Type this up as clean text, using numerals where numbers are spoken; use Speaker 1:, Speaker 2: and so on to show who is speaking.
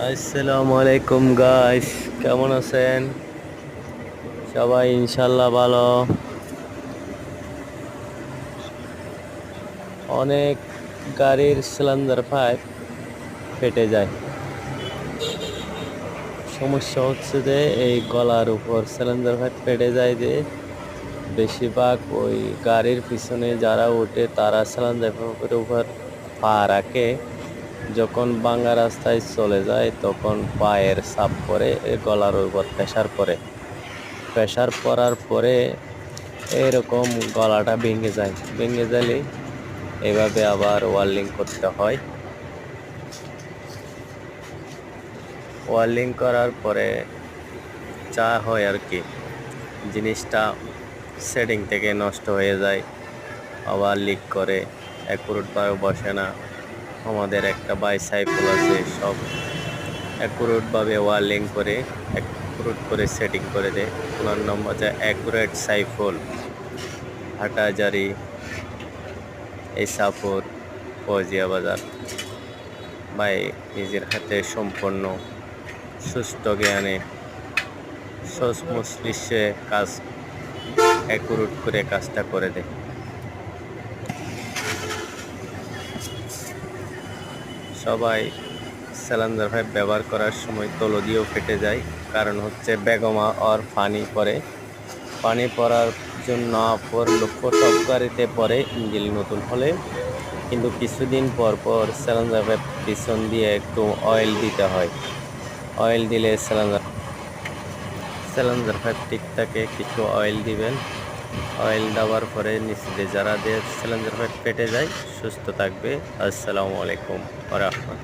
Speaker 1: আসসালামু আলাইকুম গাইস, কেমন আছেন সবাই? ইনশাল্লাহ ভালো। অনেক গাড়ির সিলিন্ডার পাইপ ফেটে যায়। সমস্যা হচ্ছে যে এই গলার উপর সিলিন্ডার পাইপ ফেটে যায়, যে বেশিরভাগ ওই গাড়ির পিছনে যারা ওঠে তারা সিলিন্ডার পাইপের উপর পা রাখে। যখন ভাঙা রাস্তায় চলে যায় তখন পায়ের চাপ পড়ে, গলার উপর প্রেসার পড়ে। প্রেসার পড়ার পরে এরকম গলাটা ভেঙে গেলে এভাবে আবার ওয়ার্লিং করতে হয়। ওয়ার্লিং করার পরে যা হয় আর কি, জিনিসটা সেটিং থেকে নষ্ট হয়ে যায়, আবার লিক করে, অ্যাকুরেটভাবে বসে না। আমাদের একটা বাইসাইকেল আছে, সব অ্যাকুরেটভাবে ওয়ার্লিং করে অ্যাকুরেট করে সেটিং করে দেয়। ওনার নাম হচ্ছে অ্যাকুরেট সাইফুল, হাটাজারি, ইসাপুর, ফৌজিয়া বাজার। ভাই নিজের হাতে সম্পন্ন সুস্থ জ্ঞানে সংশ্লিষ্টে কাজ অ্যাকুরেট করে কাজটা করে দেয়। সবাই সিলিন্ডার পাইপ ব্যবহার করার সময় তলো দিয়েও ফেটে যায়, কারণ হচ্ছে বেগমা আর পানি পড়ার জন্য পড়লো টপ গাড়িতে পরে ইঞ্জিন নতুন হলে, কিন্তু কিছুদিন পর পর সিলিন্ডার পাইপ পিছন দিয়ে একটু অয়েল দিতে হয়। অয়েল দিলে সিলিন্ডার পাইপ ঠিক থাকে। কিছু অয়েল দিবেন, অয়েল দেওয়ার পরে নিচে যারা দিয়ে সিলিন্ডার পাইপ ফেটে যায় সুস্থ থাকবে। আসসালামু আলাইকুম ওয়া রাহমাতুল্লাহ।